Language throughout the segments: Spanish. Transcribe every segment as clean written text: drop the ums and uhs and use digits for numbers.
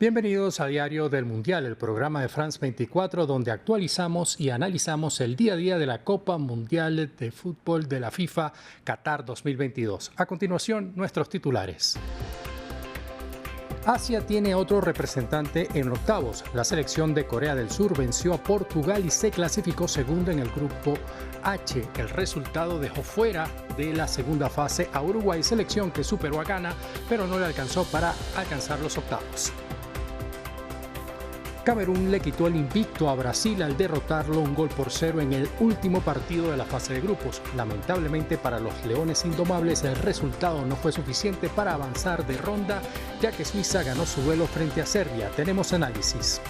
Bienvenidos a Diario del Mundial, el programa de France 24, donde actualizamos y analizamos el día a día de la Copa Mundial de Fútbol de la FIFA Qatar 2022. A continuación, nuestros titulares. Asia tiene otro representante en octavos. La selección de Corea del Sur venció a Portugal y se clasificó segundo en el grupo H. El resultado dejó fuera de la segunda fase a Uruguay, selección que superó a Ghana, pero no le alcanzó para alcanzar los octavos. Camerún le quitó el invicto a Brasil al derrotarlo 1-0 en el último partido de la fase de grupos. Lamentablemente para los Leones Indomables el resultado no fue suficiente para avanzar de ronda, ya que Suiza ganó su duelo frente a Serbia. Tenemos análisis.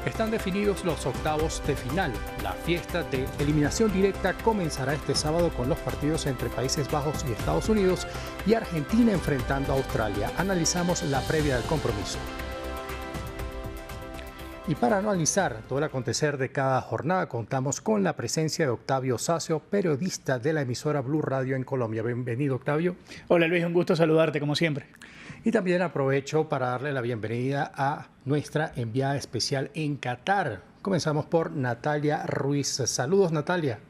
Están definidos los octavos de final. La fiesta de eliminación directa comenzará este sábado con los partidos entre Países Bajos y Estados Unidos y Argentina enfrentando a Australia. Analizamos la previa del compromiso. Y para analizar todo el acontecer de cada jornada, contamos con la presencia de Octavio Sacio, periodista de la emisora Blue Radio en Colombia. Bienvenido, Octavio. Hola, Luis, un gusto saludarte, como siempre. Y también aprovecho para darle la bienvenida a nuestra enviada especial en Qatar. Comenzamos por Natalia Ruiz. Saludos, Natalia.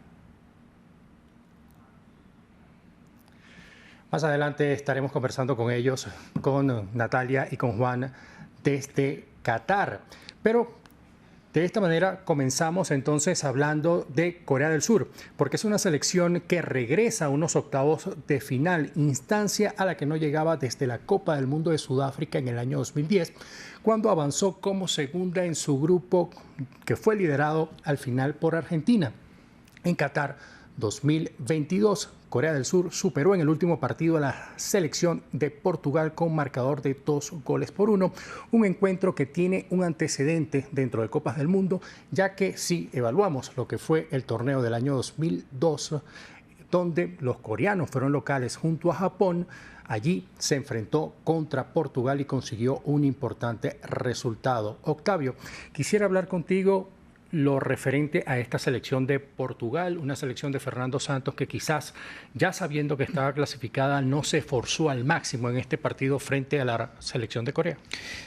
Más adelante estaremos conversando con ellos, con Natalia y con Juan desde Qatar. Pero de esta manera comenzamos entonces hablando de Corea del Sur, porque es una selección que regresa a unos octavos de final, instancia a la que no llegaba desde la Copa del Mundo de Sudáfrica en el año 2010, cuando avanzó como segunda en su grupo, que fue liderado al final por Argentina. En Qatar 2022, Corea del Sur superó en el último partido a la selección de Portugal con marcador de 2-1, un encuentro que tiene un antecedente dentro de Copas del Mundo, ya que si evaluamos lo que fue el torneo del año 2002, donde los coreanos fueron locales junto a Japón, allí se enfrentó contra Portugal y consiguió un importante resultado. Octavio, quisiera hablar contigo lo referente a esta selección de Portugal, una selección de Fernando Santos que quizás, ya sabiendo que estaba clasificada, no se esforzó al máximo en este partido frente a la selección de Corea.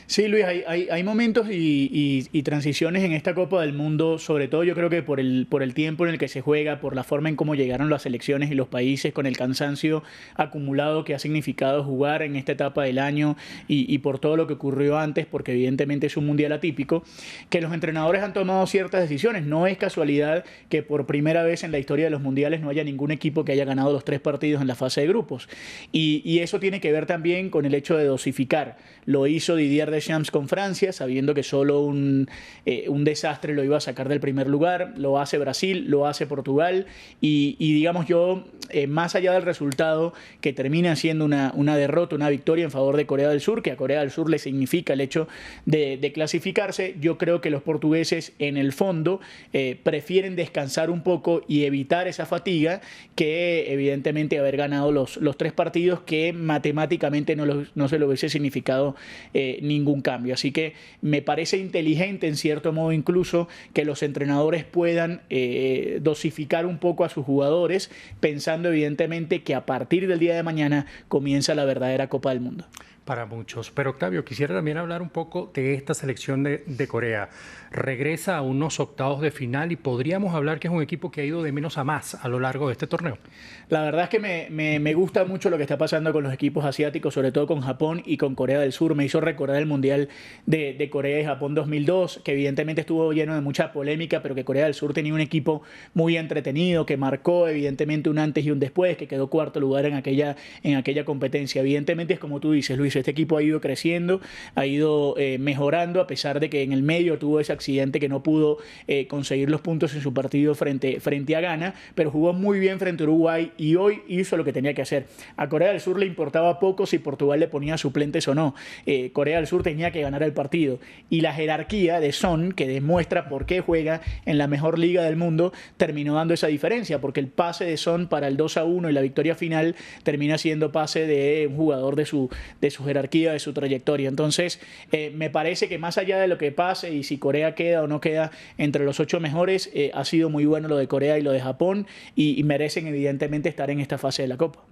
Sí, Luis, hay momentos y transiciones en esta Copa del Mundo, sobre todo yo creo que por el tiempo en el que se juega, por la forma en cómo llegaron las selecciones y los países, con el cansancio acumulado que ha significado jugar en esta etapa del año y por todo lo que ocurrió antes, porque evidentemente es un mundial atípico, que los entrenadores han tomado ciertas decisiones. No es casualidad que por primera vez en la historia de los mundiales no haya ningún equipo que haya ganado los 3 partidos en la fase de grupos. Y eso tiene que ver también con el hecho de dosificar. Lo hizo Didier Deschamps con Francia, sabiendo que solo un desastre lo iba a sacar del primer lugar. Lo hace Brasil, lo hace Portugal. Y digamos yo, más allá del resultado, que termina siendo una derrota, una victoria en favor de Corea del Sur, que a Corea del Sur le significa el hecho de clasificarse, yo creo que los portugueses en el fondo prefieren descansar un poco y evitar esa fatiga que evidentemente haber ganado los 3 partidos que matemáticamente no se le hubiese significado ningún cambio. Así que me parece inteligente en cierto modo incluso que los entrenadores puedan dosificar un poco a sus jugadores, pensando evidentemente que a partir del día de mañana comienza la verdadera Copa del Mundo. Para muchos. Pero Octavio, quisiera también hablar un poco de esta selección de Corea. Regresa a unos octavos de final y podríamos hablar que es un equipo que ha ido de menos a más a lo largo de este torneo. La verdad es que me gusta mucho lo que está pasando con los equipos asiáticos, sobre todo con Japón y con Corea del Sur. Me hizo recordar el Mundial de Corea y Japón 2002, que evidentemente estuvo lleno de mucha polémica, pero que Corea del Sur tenía un equipo muy entretenido, que marcó evidentemente un antes y un después, que quedó 4º lugar en aquella competencia. Evidentemente es como tú dices, Luis, este equipo ha ido creciendo, ha ido mejorando, a pesar de que en el medio tuvo ese accidente que no pudo conseguir los puntos en su partido frente a Ghana, pero jugó muy bien frente a Uruguay y hoy hizo lo que tenía que hacer. A Corea del Sur le importaba poco si Portugal le ponía suplentes o no. Corea del Sur tenía que ganar el partido. Y la jerarquía de Son, que demuestra por qué juega en la mejor liga del mundo, terminó dando esa diferencia, porque el pase de Son para el 2-1 y la victoria final termina siendo pase de un jugador de su jerarquía, de su trayectoria. Entonces, me parece que más allá de lo que pase y si Corea queda o no queda entre los 8 mejores, ha sido muy bueno lo de Corea y lo de Japón y merecen evidentemente estar en esta fase de la Copa.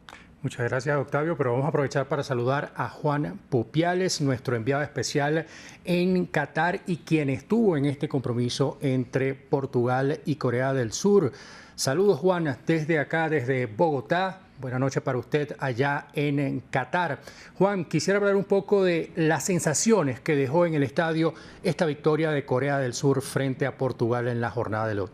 Muchas gracias, Octavio, pero vamos a aprovechar para saludar a Juan Pupiales, nuestro enviado especial en Qatar y quien estuvo en este compromiso entre Portugal y Corea del Sur. Saludos, Juan, desde acá, desde Bogotá. Buenas noches para usted allá en Qatar. Juan, quisiera hablar un poco de las sensaciones que dejó en el estadio esta victoria de Corea del Sur frente a Portugal en la jornada de hoy.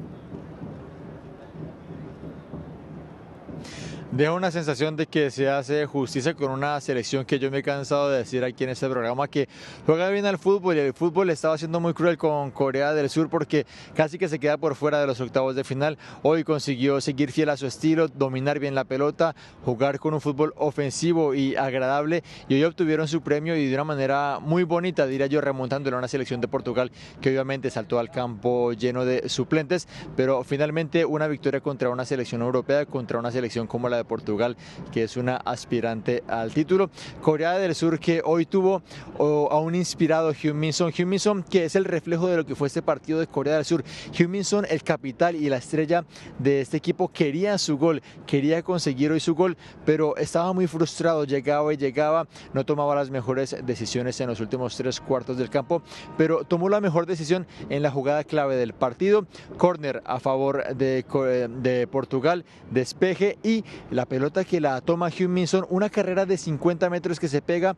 Deja una sensación de que se hace justicia con una selección que yo me he cansado de decir aquí en este programa, que juega bien al fútbol, y el fútbol estaba siendo muy cruel con Corea del Sur porque casi que se queda por fuera de los octavos de final. Hoy consiguió seguir fiel a su estilo, dominar bien la pelota, jugar con un fútbol ofensivo y agradable, y hoy obtuvieron su premio y de una manera muy bonita, diría yo, remontándole a una selección de Portugal que obviamente saltó al campo lleno de suplentes, pero finalmente una victoria contra una selección europea, contra una selección como la de Portugal, que es una aspirante al título. Corea del Sur, que hoy tuvo a un inspirado Heung-min Son, que es el reflejo de lo que fue este partido de Corea del Sur. Heung-min Son, el capital y la estrella de este equipo, quería su gol, quería conseguir hoy su gol, pero estaba muy frustrado, llegaba y llegaba, no tomaba las mejores decisiones en los últimos 3/4 del campo, pero tomó la mejor decisión en la jugada clave del partido, córner a favor de Portugal, despeje y la pelota que la toma Heung-min Son, una carrera de 50 metros que se pega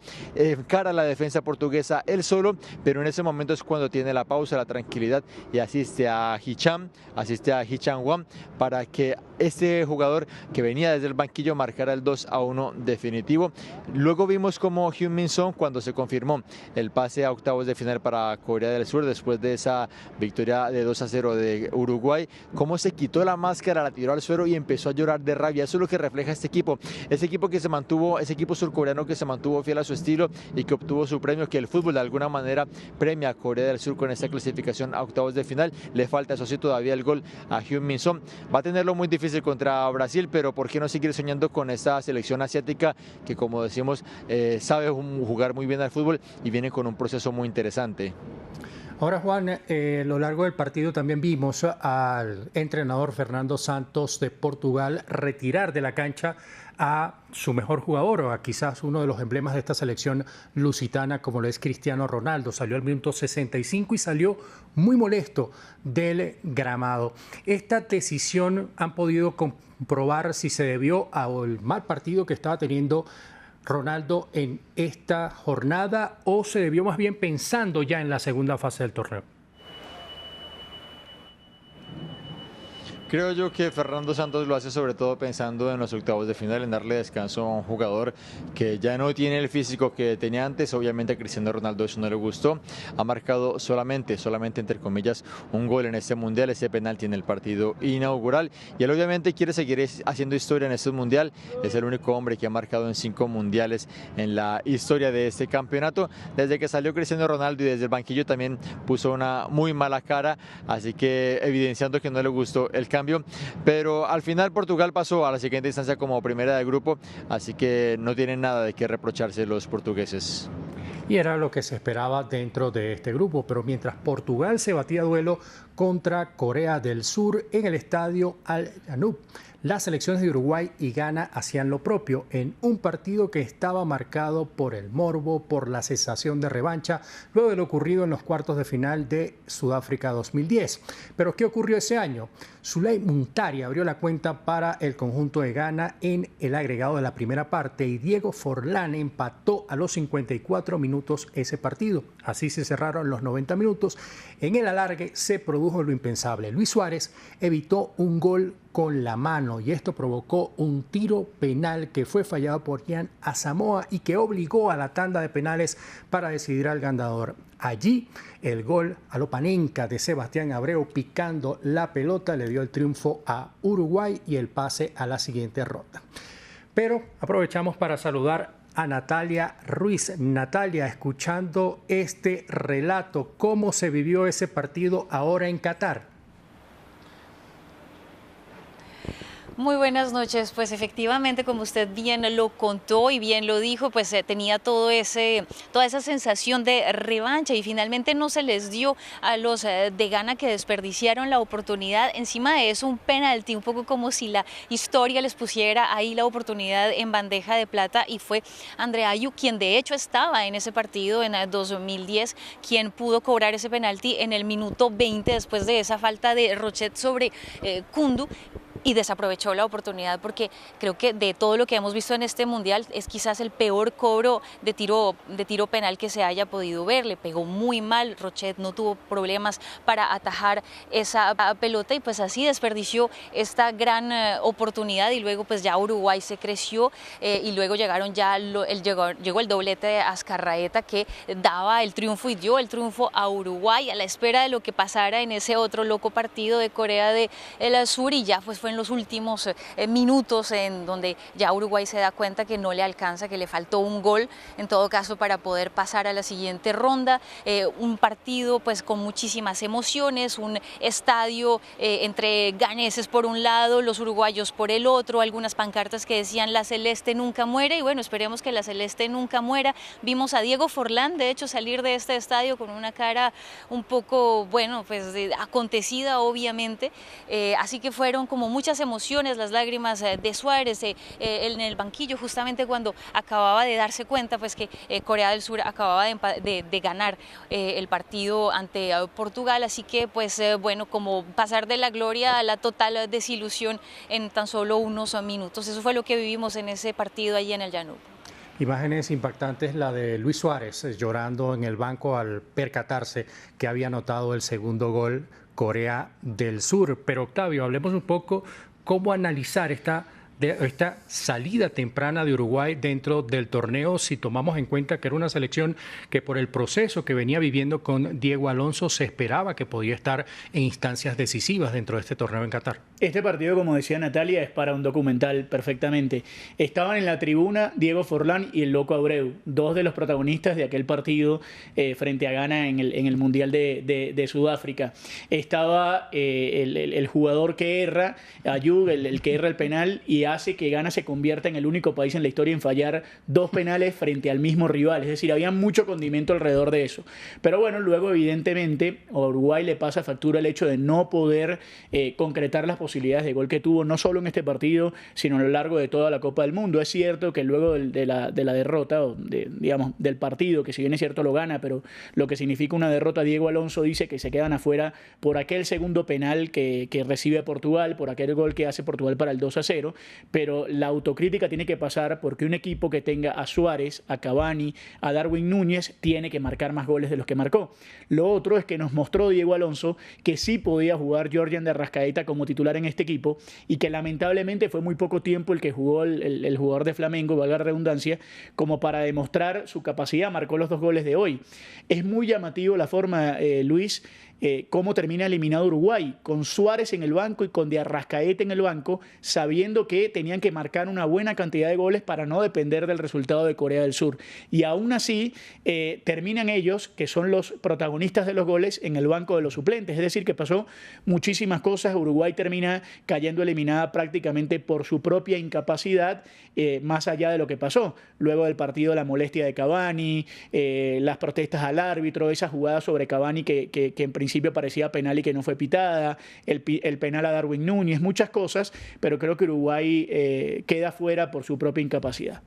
cara a la defensa portuguesa él solo, pero en ese momento es cuando tiene la pausa, la tranquilidad y asiste a Hee Chan-won para que este jugador que venía desde el banquillo marcara el 2-1 definitivo. Luego vimos como Heung-min Son, cuando se confirmó el pase a octavos de final para Corea del Sur después de esa victoria de 2-0 de Uruguay, cómo se quitó la máscara, la tiró al suelo y empezó a llorar de rabia. Eso es lo que refleja ese equipo que se mantuvo, ese equipo surcoreano que se mantuvo fiel a su estilo y que obtuvo su premio, que el fútbol de alguna manera premia a Corea del Sur con esta clasificación a octavos de final. Le falta, eso sí, todavía el gol a Heung-min Son. Va a tenerlo muy difícil contra Brasil, pero ¿por qué no seguir soñando con esta selección asiática que, como decimos, sabe jugar muy bien al fútbol y viene con un proceso muy interesante? Ahora, Juan, a lo largo del partido también vimos al entrenador Fernando Santos de Portugal retirar de la cancha a su mejor jugador, o a quizás uno de los emblemas de esta selección lusitana, como lo es Cristiano Ronaldo. Salió al minuto 65 y salió muy molesto del gramado. ¿Esta decisión han podido comprobar si se debió al mal partido que estaba teniendo Ronaldo en esta jornada o se debió más bien pensando ya en la segunda fase del torneo? Creo yo que Fernando Santos lo hace sobre todo pensando en los octavos de final, en darle descanso a un jugador que ya no tiene el físico que tenía antes. Obviamente a Cristiano Ronaldo eso no le gustó. Ha marcado solamente entre comillas, un gol en este mundial, ese penalti en el partido inaugural. Y él obviamente quiere seguir haciendo historia en este mundial. Es el único hombre que ha marcado en 5 mundiales en la historia de este campeonato. Desde que salió Cristiano Ronaldo y desde el banquillo también puso una muy mala cara, así que evidenciando que no le gustó el cambio. Pero al final Portugal pasó a la siguiente instancia como primera de grupo, así que no tienen nada de qué reprocharse los portugueses. Y era lo que se esperaba dentro de este grupo, pero mientras Portugal se batía a duelo contra Corea del Sur en el estadio Al-Janoub, las selecciones de Uruguay y Ghana hacían lo propio en un partido que estaba marcado por el morbo, por la sensación de revancha, luego de lo ocurrido en los cuartos de final de Sudáfrica 2010. Pero ¿qué ocurrió ese año? Zuley Muntari abrió la cuenta para el conjunto de Ghana en el agregado de la primera parte y Diego Forlán empató a los 54 minutos ese partido. Así se cerraron los 90 minutos. En el alargue se produjo lo impensable. Luis Suárez evitó un gol con la mano y esto provocó un tiro penal que fue fallado por Jan Asamoah y que obligó a la tanda de penales para decidir al ganador. Allí el gol a lo Panenka de Sebastián Abreu picando la pelota le dio el triunfo a Uruguay y el pase a la siguiente ronda. Pero aprovechamos para saludar a Natalia Ruiz. Natalia, escuchando este relato, ¿cómo se vivió ese partido ahora en Qatar? Muy buenas noches. Pues efectivamente, como usted bien lo contó y bien lo dijo, pues tenía toda esa sensación de revancha y finalmente no se les dio a los de Ghana, que desperdiciaron la oportunidad. Encima de eso, un penalti, un poco como si la historia les pusiera ahí la oportunidad en bandeja de plata, y fue Andre Ayew, quien de hecho estaba en ese partido en 2010, quien pudo cobrar ese penalti en el minuto 20 después de esa falta de Rochet sobre Kundu, y desaprovechó la oportunidad, porque creo que de todo lo que hemos visto en este mundial es quizás el peor cobro de tiro penal que se haya podido ver. Le pegó muy mal, Rochet no tuvo problemas para atajar esa pelota y pues así desperdició esta gran oportunidad, y luego pues ya Uruguay se creció y luego llegó el doblete de Azcarraeta, que daba el triunfo y dio el triunfo a Uruguay, a la espera de lo que pasara en ese otro loco partido de Corea del Sur, y ya pues fue en los últimos minutos en donde ya Uruguay se da cuenta que no le alcanza, que le faltó un gol en todo caso para poder pasar a la siguiente ronda. Un partido pues con muchísimas emociones, un estadio entre ganeses por un lado, los uruguayos por el otro, algunas pancartas que decían "La Celeste nunca muere", y bueno, esperemos que la Celeste nunca muera. Vimos a Diego Forlán de hecho salir de este estadio con una cara un poco, bueno, pues acontecida obviamente, así que fueron como muchas emociones, las lágrimas de Suárez en el banquillo, justamente cuando acababa de darse cuenta pues que Corea del Sur acababa de ganar el partido ante Portugal, así que pues bueno, como pasar de la gloria a la total desilusión en tan solo unos minutos. Eso fue lo que vivimos en ese partido allí en el Llanú. Imágenes impactantes, la de Luis Suárez llorando en el banco al percatarse que había anotado el segundo gol Corea del Sur. Pero Octavio, hablemos un poco cómo analizar esta salida temprana de Uruguay dentro del torneo, si tomamos en cuenta que era una selección que por el proceso que venía viviendo con Diego Alonso se esperaba que podía estar en instancias decisivas dentro de este torneo en Qatar. Este partido, como decía Natalia, es para un documental perfectamente. Estaban en la tribuna Diego Forlán y el Loco Abreu, dos de los protagonistas de aquel partido frente a Ghana en el Mundial de Sudáfrica. Estaba el jugador que erra, Ayew, el que erra el penal y hace que Ghana se convierta en el único país en la historia en fallar dos penales frente al mismo rival. Es decir, había mucho condimento alrededor de eso. Pero bueno, luego evidentemente a Uruguay le pasa factura el hecho de no poder concretar las posibilidades de gol que tuvo, no solo en este partido, sino a lo largo de toda la Copa del Mundo. Es cierto que luego de la derrota, o digamos, del partido, que si bien es cierto lo gana, pero lo que significa una derrota, Diego Alonso dice que se quedan afuera por aquel segundo penal que recibe Portugal, por aquel gol que hace Portugal para el 2-0, pero la autocrítica tiene que pasar porque un equipo que tenga a Suárez, a Cavani, a Darwin Núñez, tiene que marcar más goles de los que marcó. Lo otro es que nos mostró Diego Alonso que sí podía jugar Jordan de Arrascaeta como titular en este equipo, y que lamentablemente fue muy poco tiempo el que jugó el jugador de Flamengo, valga la redundancia, como para demostrar su capacidad. Marcó los dos goles de hoy. Es muy llamativo la forma, Luis, cómo termina eliminado Uruguay, con Suárez en el banco y con de Arrascaeta en el banco, sabiendo que tenían que marcar una buena cantidad de goles para no depender del resultado de Corea del Sur. Y aún así terminan ellos, que son los protagonistas de los goles, en el banco de los suplentes. Es decir, que pasó muchísimas cosas. Uruguay termina cayendo eliminada prácticamente por su propia incapacidad, más allá de lo que pasó. Luego del partido, la molestia de Cavani, las protestas al árbitro, esa jugada sobre Cavani que en principio parecía penal y que no fue pitada, el penal a Darwin Núñez, muchas cosas, pero creo que Uruguay queda fuera por su propia incapacidad.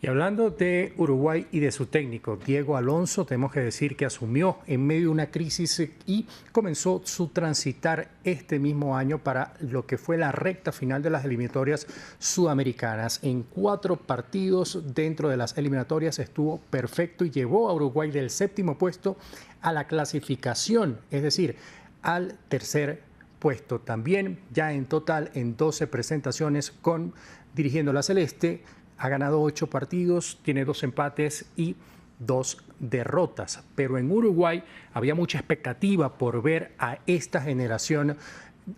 Y hablando de Uruguay y de su técnico, Diego Alonso, tenemos que decir que asumió en medio de una crisis y comenzó su transitar este mismo año para lo que fue la recta final de las eliminatorias sudamericanas. En 4 partidos dentro de las eliminatorias estuvo perfecto y llevó a Uruguay del 7º puesto a la clasificación, es decir, al 3er puesto. También ya en total en 12 presentaciones dirigiendo la Celeste, ha ganado 8 partidos, tiene 2 empates y 2 derrotas. Pero en Uruguay había mucha expectativa por ver a esta generación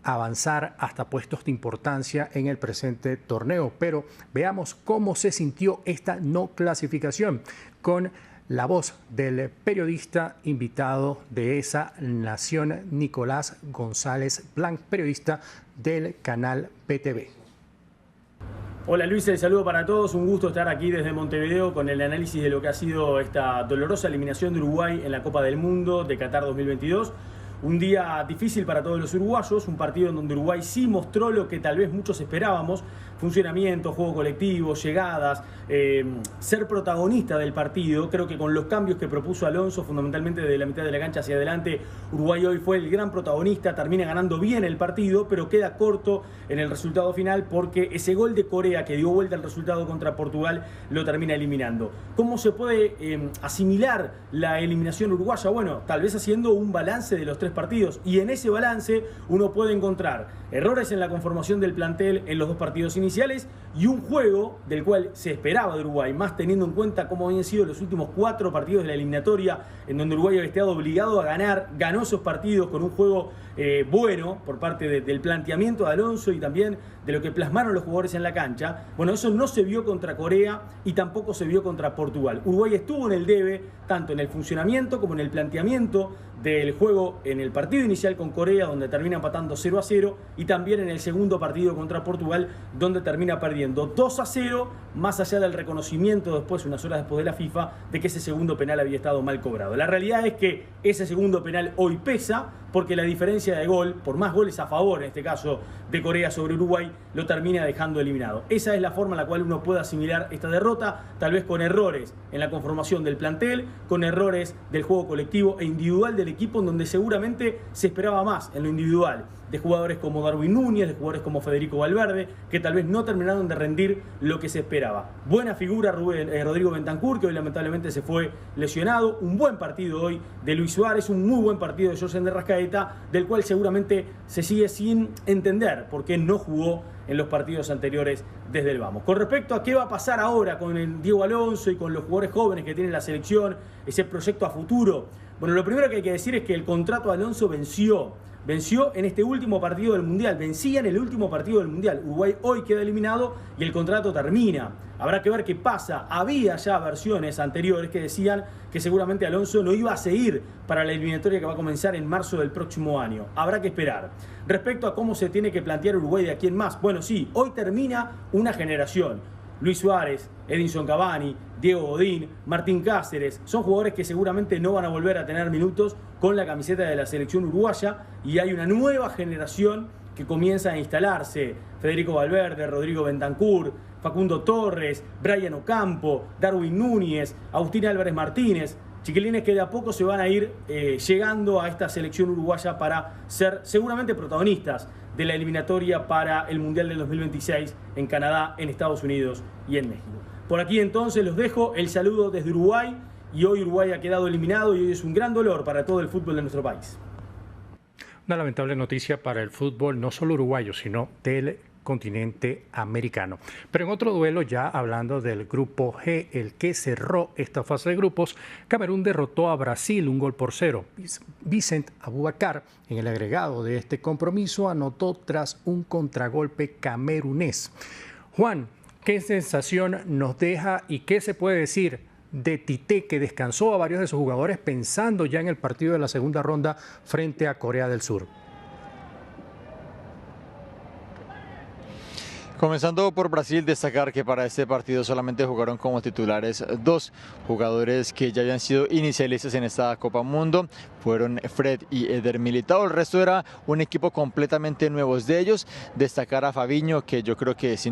avanzar hasta puestos de importancia en el presente torneo. Pero veamos cómo se sintió esta no clasificación con la voz del periodista invitado de esa nación, Nicolás González Blanc, periodista del canal BTV. Hola Luis, el saludo para todos, un gusto estar aquí desde Montevideo con el análisis de lo que ha sido esta dolorosa eliminación de Uruguay en la Copa del Mundo de Qatar 2022. Un día difícil para todos los uruguayos, un partido en donde Uruguay sí mostró lo que tal vez muchos esperábamos: funcionamiento, juego colectivo, llegadas, ser protagonista del partido. Creo que con los cambios que propuso Alonso, fundamentalmente de la mitad de la cancha hacia adelante, Uruguay hoy fue el gran protagonista, termina ganando bien el partido, pero queda corto en el resultado final porque ese gol de Corea que dio vuelta al resultado contra Portugal lo termina eliminando. ¿Cómo se puede asimilar la eliminación uruguaya? Bueno, tal vez haciendo un balance de los tres partidos, y en ese balance uno puede encontrar errores en la conformación del plantel en los dos partidos iniciales y un juego del cual se esperaba de Uruguay, más teniendo en cuenta cómo habían sido los últimos 4 partidos de la eliminatoria, en donde Uruguay había estado obligado a ganar, ganó esos partidos con un juego bueno por parte del planteamiento de Alonso y también de lo que plasmaron los jugadores en la cancha. Bueno, eso no se vio contra Corea y tampoco se vio contra Portugal. Uruguay estuvo en el debe, tanto en el funcionamiento como en el planteamiento del juego en el partido inicial con Corea, donde termina empatando 0-0, y también en el segundo partido contra Portugal, donde termina perdiendo 2-0, más allá del reconocimiento después, unas horas después de la FIFA, de que ese segundo penal había estado mal cobrado. La realidad es que ese segundo penal hoy pesa, porque la diferencia de gol, por más goles a favor, en este caso de Corea sobre Uruguay, lo termina dejando eliminado. Esa es la forma en la cual uno puede asimilar esta derrota, tal vez con errores en la conformación del plantel, con errores del juego colectivo e individual del equipo, en donde seguramente se esperaba más en lo individual, de jugadores como Darwin Núñez, de jugadores como Federico Valverde, que tal vez no terminaron de rendir lo que se esperaba. Buena figura Rodrigo Bentancur, que hoy lamentablemente se fue lesionado. Un buen partido hoy de Luis Suárez, un muy buen partido de José de Rascaeta, del cual seguramente se sigue sin entender por qué no jugó en los partidos anteriores desde el vamos. Con respecto a qué va a pasar ahora con el Diego Alonso y con los jugadores jóvenes que tiene la selección, ese proyecto a futuro, bueno, lo primero que hay que decir es que el contrato de Alonso venció en este último partido del Mundial, vencía en el último partido del Mundial. Uruguay hoy queda eliminado y el contrato termina. Habrá que ver qué pasa. Había ya versiones anteriores que decían que seguramente Alonso no iba a seguir para la eliminatoria que va a comenzar en marzo del próximo año. Habrá que esperar. Respecto a cómo se tiene que plantear Uruguay de aquí en más, bueno, sí, hoy termina una generación. Luis Suárez, Edinson Cavani, Diego Godín, Martín Cáceres, son jugadores que seguramente no van a volver a tener minutos con la camiseta de la selección uruguaya, y hay una nueva generación que comienza a instalarse: Federico Valverde, Rodrigo Bentancur, Facundo Torres, Brian Ocampo, Darwin Núñez, Agustín Álvarez Martínez, chiquilines que de a poco se van a ir llegando a esta selección uruguaya para ser seguramente protagonistas de la eliminatoria para el Mundial del 2026 en Canadá, en Estados Unidos y en México. Por aquí entonces los dejo, el saludo desde Uruguay, y hoy Uruguay ha quedado eliminado y hoy es un gran dolor para todo el fútbol de nuestro país. Una lamentable noticia para el fútbol, no solo uruguayo, sino del continente americano. Pero en otro duelo, ya hablando del grupo G, el que cerró esta fase de grupos, Camerún derrotó a Brasil 1-0. Vicent Abubakar, en el agregado de este compromiso, anotó tras un contragolpe camerunés. Juan, ¿qué sensación nos deja y qué se puede decir de Tite, que descansó a varios de sus jugadores pensando ya en el partido de la segunda ronda frente a Corea del Sur? Comenzando por Brasil, destacar que para este partido solamente jugaron como titulares 2 jugadores que ya habían sido inicialistas en esta Copa Mundo, fueron Fred y Eder Militao. El resto era un equipo completamente nuevo. De ellos, destacar a Fabinho, que yo creo que es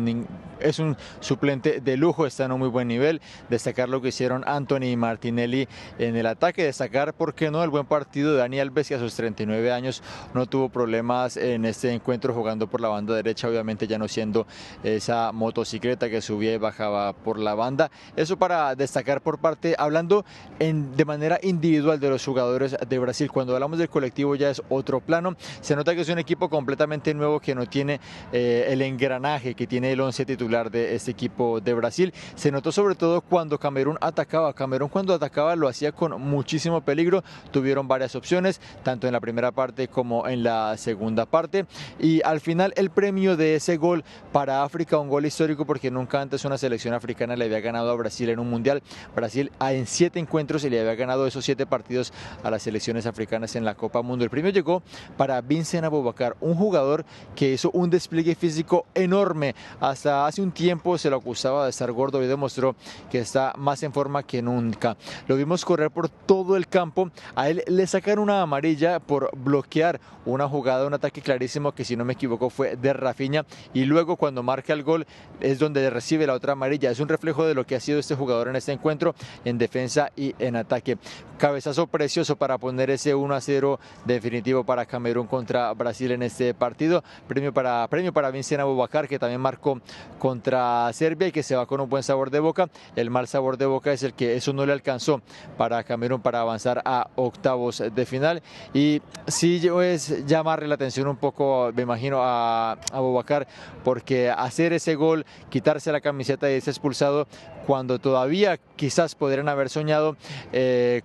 un suplente de lujo, está en un muy buen nivel. Destacar lo que hicieron Anthony y Martinelli en el ataque. Destacar, ¿por qué no?, el buen partido de Dani Alves, que a sus 39 años no tuvo problemas en este encuentro jugando por la banda derecha, obviamente ya no siendo esa motocicleta que subía y bajaba por la banda. Eso para destacar por parte, hablando de manera individual de los jugadores de Brasil. Cuando hablamos del colectivo ya es otro plano. Se nota que es un equipo completamente nuevo, que no tiene el engranaje que tiene el 11 titular de este equipo de Brasil. Se notó sobre todo cuando Camerún atacaba. Camerún, cuando atacaba, lo hacía con muchísimo peligro. Tuvieron varias opciones, tanto en la primera parte como en la segunda parte, y al final el premio de ese gol para para África, un gol histórico porque nunca antes una selección africana le había ganado a Brasil en un mundial. Brasil en 7 encuentros se le había ganado esos 7 partidos a las selecciones africanas en la Copa Mundo. El premio llegó para Vincent Aboubakar, un jugador que hizo un despliegue físico enorme. Hasta hace un tiempo se lo acusaba de estar gordo y demostró que está más en forma que nunca. Lo vimos correr por todo el campo. A él le sacaron una amarilla por bloquear una jugada, un ataque clarísimo que, si no me equivoco, fue de Rafinha, y luego cuando marca el gol es donde recibe la otra amarilla. Es un reflejo de lo que ha sido este jugador en este encuentro, en defensa y en ataque. Cabezazo precioso para poner ese 1-0 definitivo para Camerún contra Brasil en este partido. Premio para Vincent Aboubakar, que también marcó contra Serbia y que se va con un buen sabor de boca. El mal sabor de boca es el que eso no le alcanzó para Camerún para avanzar a octavos de final. Y sí es llamarle la atención un poco, me imagino, a Aboubakar, porque hacer ese gol, quitarse la camiseta y ser expulsado cuando todavía quizás podrían haber soñado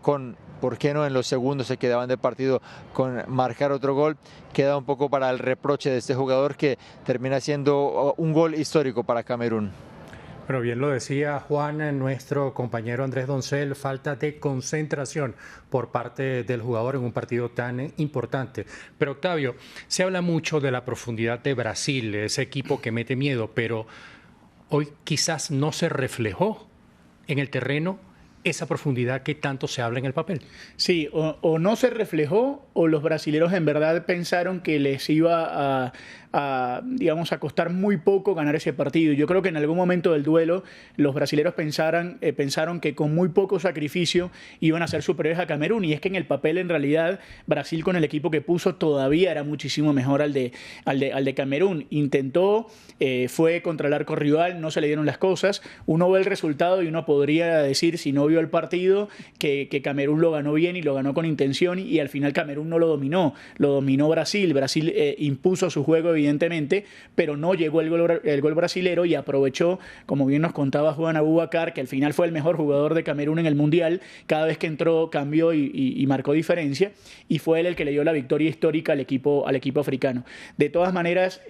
con, ¿por qué no?, en los segundos se quedaban de partido con marcar otro gol, queda un poco para el reproche de este jugador, que termina siendo un gol histórico para Camerún. Pero bien lo decía Juan, nuestro compañero Andrés Doncel, falta de concentración por parte del jugador en un partido tan importante. Pero Octavio, se habla mucho de la profundidad de Brasil, ese equipo que mete miedo, pero hoy quizás no se reflejó en el terreno esa profundidad que tanto se habla en el papel. Sí, o no se reflejó, o los brasileros en verdad pensaron que les iba digamos, a costar muy poco ganar ese partido. Yo creo que en algún momento del duelo los brasileros pensaron que con muy poco sacrificio iban a ser superiores a Camerún, y es que en el papel, en realidad, Brasil, con el equipo que puso, todavía era muchísimo mejor al de Camerún. Intentó, fue contra el arco rival, no se le dieron las cosas. Uno ve el resultado y uno podría decir, si no vio el partido, que Camerún lo ganó bien y lo ganó con intención, y al final Camerún no lo dominó Brasil. Brasil impuso su juego, evidentemente, pero no llegó el gol brasilero, y aprovechó, como bien nos contaba Juan Aboubakar, que al final fue el mejor jugador de Camerún en el Mundial. Cada vez que entró cambió y marcó diferencia, y fue él el que le dio la victoria histórica al equipo africano. De todas maneras,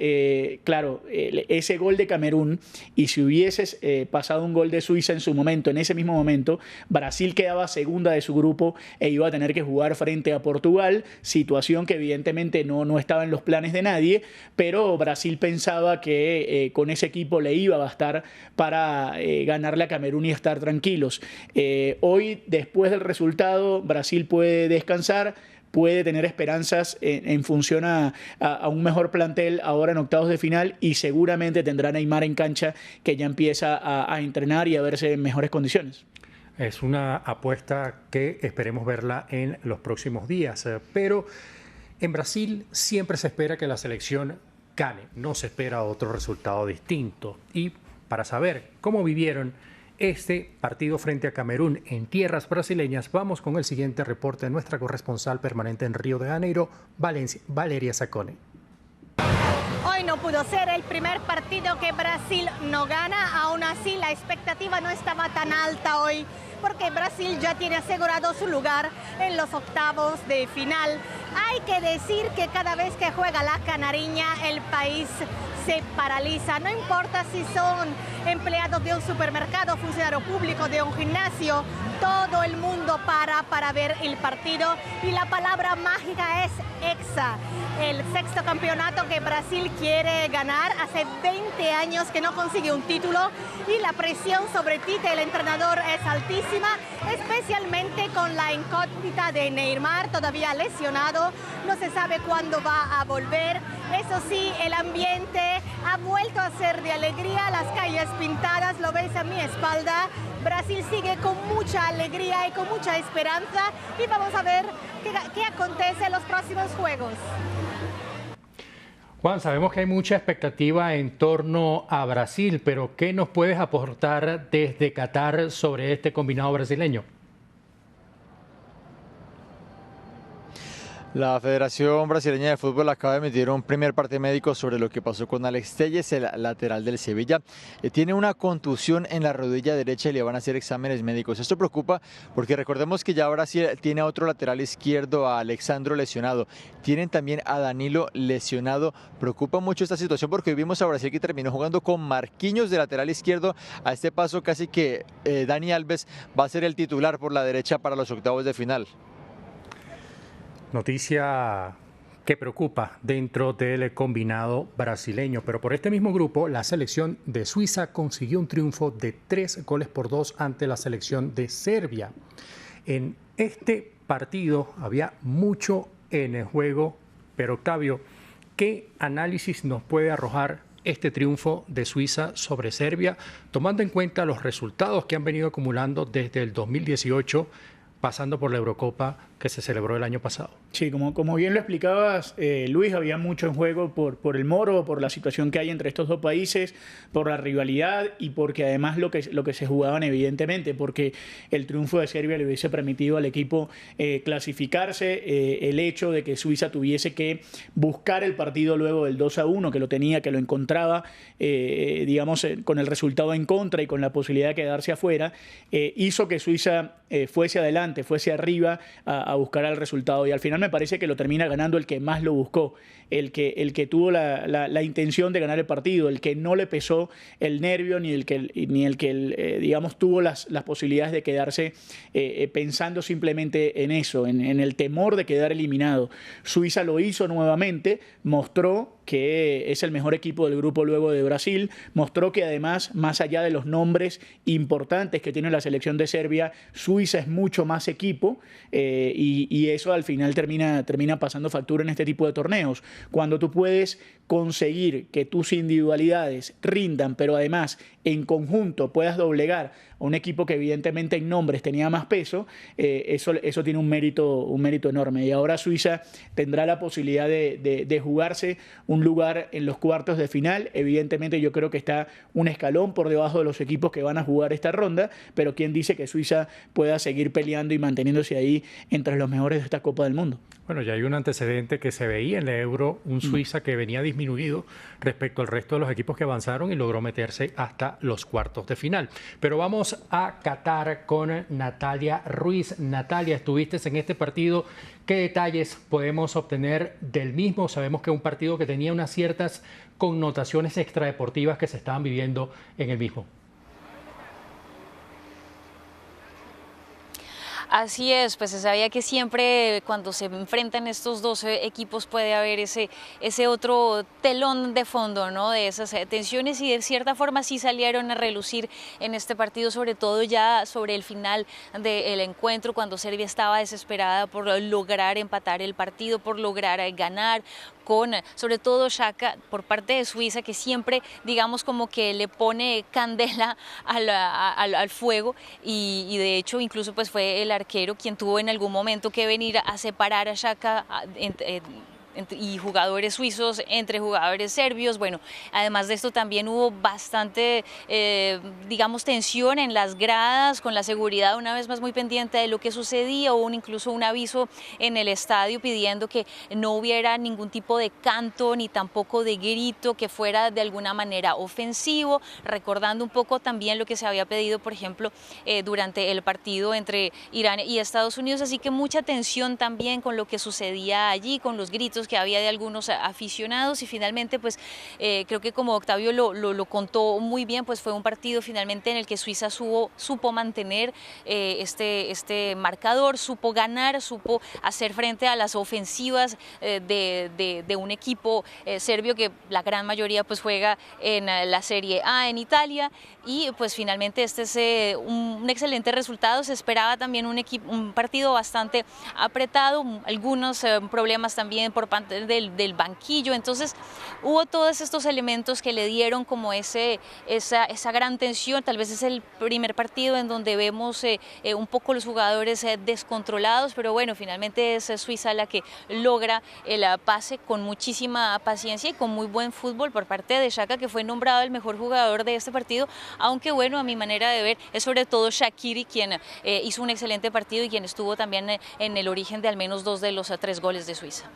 claro, ese gol de Camerún, y si hubieses pasado un gol de Suiza en su momento, en ese mismo momento, Brasil quedaba segunda de su grupo e iba a tener que jugar frente a Portugal, situación que evidentemente no estaba en los planes de nadie, pero Brasil pensaba que con ese equipo le iba a bastar para ganarle a Camerún y estar tranquilos. Hoy, después del resultado, Brasil puede descansar, puede tener esperanzas en función a un mejor plantel ahora en octavos de final, y seguramente tendrá Neymar en cancha, que ya empieza a entrenar y a verse en mejores condiciones. Es una apuesta que esperemos verla en los próximos días, pero en Brasil siempre se espera que la selección gane, no se espera otro resultado distinto. Y para saber cómo vivieron este partido frente a Camerún en tierras brasileñas, vamos con el siguiente reporte de nuestra corresponsal permanente en Río de Janeiro, Valeria Sacone. Hoy no pudo ser el primer partido que Brasil no gana, aún así la expectativa no estaba tan alta hoy, porque Brasil ya tiene asegurado su lugar en los octavos de final. Hay que decir que cada vez que juega la canariña, el país se paraliza. No importa si son empleados de un supermercado, funcionario público de un gimnasio, todo el mundo para ver el partido. Y la palabra mágica es Hexa, el sexto campeonato que Brasil quiere ganar. Hace 20 años que no consigue un título, y la presión sobre Tite, el entrenador, es altísima, especialmente con la incógnita de Neymar, todavía lesionado. No se sabe cuándo va a volver. Eso sí, el ambiente ha vuelto a ser de alegría, las calles pintadas, lo ves a mi espalda. Brasil sigue con mucha alegría y con mucha esperanza, y vamos a ver qué acontece en los próximos juegos. Juan, sabemos que hay mucha expectativa en torno a Brasil, pero ¿qué nos puedes aportar desde Qatar sobre este combinado brasileño? La Federación Brasileña de Fútbol acaba de emitir un primer parte médico sobre lo que pasó con Alex Telles, el lateral del Sevilla. Tiene una contusión en la rodilla derecha y le van a hacer exámenes médicos. Esto preocupa porque recordemos que ya Brasil tiene a otro lateral izquierdo, a Alexandro, lesionado. Tienen también a Danilo lesionado. Preocupa mucho esta situación porque vimos a Brasil que terminó jugando con Marquinhos de lateral izquierdo. A este paso casi que Dani Alves va a ser el titular por la derecha para los octavos de final. Noticia que preocupa dentro del combinado brasileño, pero por este mismo grupo la selección de Suiza consiguió un triunfo de 3-2 ante la selección de Serbia. En este partido había mucho en el juego, pero Octavio, ¿qué análisis nos puede arrojar este triunfo de Suiza sobre Serbia, tomando en cuenta los resultados que han venido acumulando desde el 2018, pasando por la Eurocopa que se celebró el año pasado? Sí, como bien lo explicabas, Luis, había mucho en juego por el moro, por la situación que hay entre estos dos países, por la rivalidad y porque además lo que se jugaban evidentemente, porque el triunfo de Serbia le hubiese permitido al equipo clasificarse, el hecho de que Suiza tuviese que buscar el partido luego del 2-1, que lo tenía, que lo encontraba, digamos, con el resultado en contra y con la posibilidad de quedarse afuera, hizo que Suiza fuese adelante, fuese arriba a buscar el resultado, y al final me parece que lo termina ganando el que más lo buscó, el que tuvo la intención de ganar el partido, el que no le pesó el nervio ni el que digamos tuvo las posibilidades de quedarse pensando simplemente en eso, en el temor de quedar eliminado. Suiza lo hizo nuevamente, mostró que es el mejor equipo del grupo luego de Brasil, mostró que además, más allá de los nombres importantes que tiene la selección de Serbia, Suiza es mucho más equipo, y eso al final termina pasando factura en este tipo de torneos. Cuando tú puedes conseguir que tus individualidades rindan, pero además en conjunto puedas doblegar a un equipo que evidentemente en nombres tenía más peso, eso tiene un mérito enorme. Y ahora Suiza tendrá la posibilidad de jugarse un lugar en los cuartos de final. Evidentemente yo creo que está un escalón por debajo de los equipos que van a jugar esta ronda, pero ¿quién dice que Suiza pueda seguir peleando y manteniéndose ahí entre los mejores de esta Copa del Mundo? Bueno, ya hay un antecedente que se veía en la Euro, un Suiza que venía disminuido respecto al resto de los equipos que avanzaron y logró meterse hasta los cuartos de final. Pero vamos a Qatar con Natalia Ruiz. Natalia, estuviste en este partido. ¿Qué detalles podemos obtener del mismo? Sabemos que es un partido que tenía unas ciertas connotaciones extradeportivas que se estaban viviendo en el mismo. Así es, pues se sabía que siempre cuando se enfrentan estos dos equipos puede haber ese otro telón de fondo, ¿no? De esas tensiones, y de cierta forma sí salieron a relucir en este partido, sobre todo ya sobre el final del encuentro, cuando Serbia estaba desesperada por lograr empatar el partido, por lograr ganar, con sobre todo Xhaka por parte de Suiza, que siempre digamos como que le pone candela al fuego, y de hecho incluso pues fue el arquero quien tuvo en algún momento que venir a separar a Xhaka y jugadores suizos entre jugadores serbios. Bueno, además de esto también hubo bastante, digamos, tensión en las gradas, con la seguridad una vez más muy pendiente de lo que sucedía. Hubo incluso un aviso en el estadio pidiendo que no hubiera ningún tipo de canto ni tampoco de grito que fuera de alguna manera ofensivo, recordando un poco también lo que se había pedido, por ejemplo, durante el partido entre Irán y Estados Unidos. Así que mucha tensión también con lo que sucedía allí, con los gritos que había de algunos aficionados, y finalmente pues creo que como Octavio lo contó muy bien, pues fue un partido finalmente en el que Suiza supo mantener este marcador, supo ganar, supo hacer frente a las ofensivas de un equipo serbio que la gran mayoría pues juega en la Serie A en Italia, y pues finalmente este es un excelente resultado. Se esperaba también un partido bastante apretado, algunos problemas también por del banquillo. Entonces hubo todos estos elementos que le dieron como esa gran tensión. Tal vez es el primer partido en donde vemos un poco los jugadores descontrolados, pero bueno, finalmente es Suiza la que logra el pase con muchísima paciencia y con muy buen fútbol por parte de Xhaka, que fue nombrado el mejor jugador de este partido, aunque bueno, a mi manera de ver es sobre todo Shaqiri quien hizo un excelente partido y quien estuvo también en el origen de al menos 2 de los 3 goles de Suiza.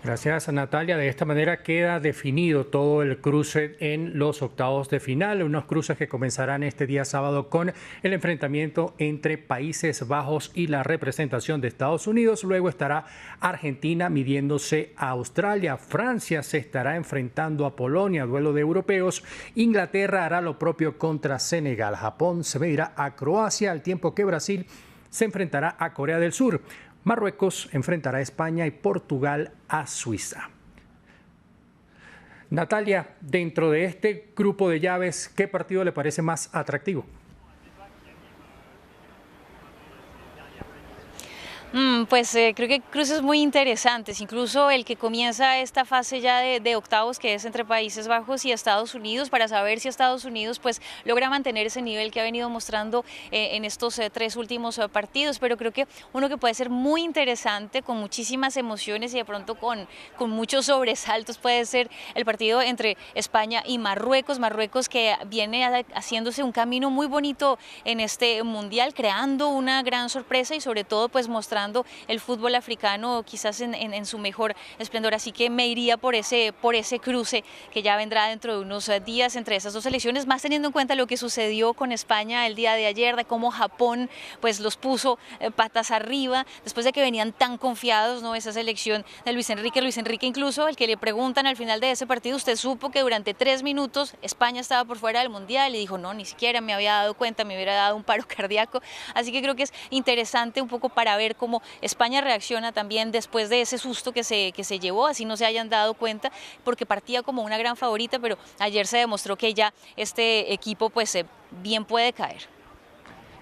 Gracias, Natalia. De esta manera queda definido todo el cruce en los octavos de final, unos cruces que comenzarán este día sábado con el enfrentamiento entre Países Bajos y la representación de Estados Unidos. Luego estará Argentina midiéndose a Australia. Francia se estará enfrentando a Polonia, duelo de europeos. Inglaterra hará lo propio contra Senegal. Japón se medirá a Croacia, al tiempo que Brasil se enfrentará a Corea del Sur. Marruecos enfrentará a España y Portugal a Suiza. Natalia, dentro de este grupo de llaves, ¿qué partido le parece más atractivo? Pues creo que cruces muy interesantes, incluso el que comienza esta fase ya de octavos, que es entre Países Bajos y Estados Unidos, para saber si Estados Unidos pues logra mantener ese nivel que ha venido mostrando en estos 3 últimos partidos, pero creo que uno que puede ser muy interesante, con muchísimas emociones y de pronto con muchos sobresaltos, puede ser el partido entre España y Marruecos. Marruecos que viene haciéndose un camino muy bonito en este mundial, creando una gran sorpresa y sobre todo pues mostrando el fútbol africano quizás en su mejor esplendor, así que me iría por ese cruce que ya vendrá dentro de unos días entre esas 2 selecciones, más teniendo en cuenta lo que sucedió con España el día de ayer, de cómo Japón pues los puso patas arriba, después de que venían tan confiados, ¿no? Esa selección de Luis Enrique incluso, el que le preguntan al final de ese partido, ¿usted supo que durante 3 minutos España estaba por fuera del mundial? Y dijo, no, ni siquiera me había dado cuenta, me hubiera dado un paro cardíaco. Así que creo que es interesante un poco para ver cómo España reacciona también después de ese susto que se llevó, así no se hayan dado cuenta, porque partía como una gran favorita, pero ayer se demostró que ya este equipo pues bien puede caer.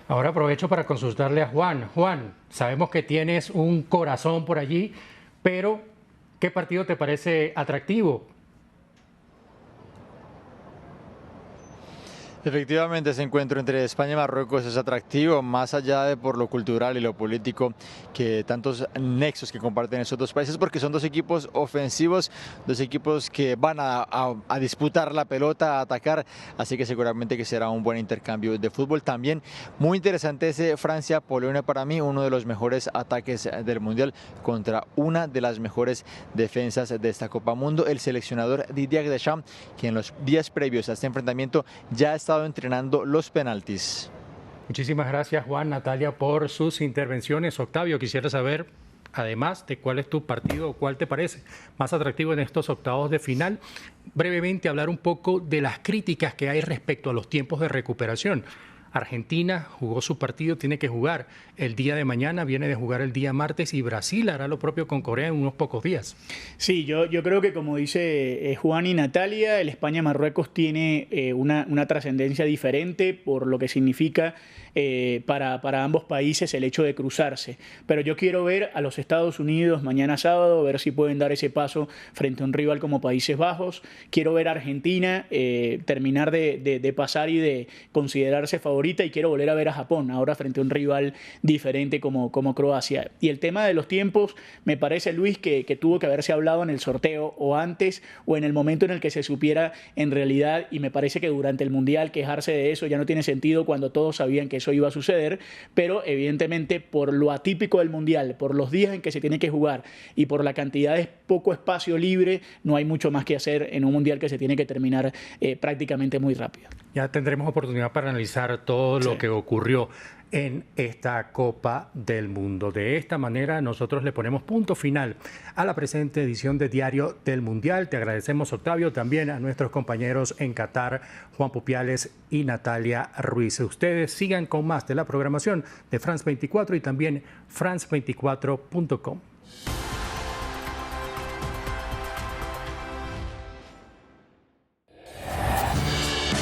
Ahora aprovecho para consultarle a Juan. Juan, sabemos que tienes un corazón por allí, pero ¿qué partido te parece atractivo? Efectivamente, ese encuentro entre España y Marruecos es atractivo, más allá de por lo cultural y lo político, que tantos nexos que comparten esos 2 países, porque son 2 equipos ofensivos, 2 equipos que van a disputar la pelota, a atacar, así que seguramente que será un buen intercambio de fútbol. También muy interesante ese Francia-Polonia, para mí uno de los mejores ataques del Mundial contra una de las mejores defensas de esta Copa Mundo. El seleccionador Didier Deschamps, que en los días previos a este enfrentamiento ya ha estado entrenando los penaltis. Muchísimas gracias, Juan, Natalia, por sus intervenciones. Octavio, quisiera saber, además de cuál es tu partido o cuál te parece más atractivo en estos octavos de final, brevemente hablar un poco de las críticas que hay respecto a los tiempos de recuperación. Argentina jugó su partido, tiene que jugar el día de mañana, viene de jugar el día martes, y Brasil hará lo propio con Corea en unos pocos días. Sí, yo creo que, como dice Juan y Natalia, el España-Marruecos tiene una trascendencia diferente por lo que significa para ambos países el hecho de cruzarse. Pero yo quiero ver a los Estados Unidos mañana sábado, ver si pueden dar ese paso frente a un rival como Países Bajos. Quiero ver a Argentina terminar de pasar y de considerarse favorita, y quiero volver a ver a Japón ahora frente a un rival diferente como Croacia. Y el tema de los tiempos, me parece, Luis, que tuvo que haberse hablado en el sorteo o antes o en el momento en el que se supiera en realidad, y me parece que durante el Mundial quejarse de eso ya no tiene sentido cuando todos sabían que eso iba a suceder, pero evidentemente por lo atípico del Mundial, por los días en que se tiene que jugar y por la cantidad de poco espacio libre, no hay mucho más que hacer en un Mundial que se tiene que terminar prácticamente muy rápido. Ya tendremos oportunidad para analizar todo lo que ocurrió en esta Copa del Mundo. De esta manera nosotros le ponemos punto final a la presente edición de Diario del Mundial. Te agradecemos, Octavio, también a nuestros compañeros en Qatar, Juan Pupiales y Natalia Ruiz. Ustedes sigan con más de la programación de France 24 y también France24.com.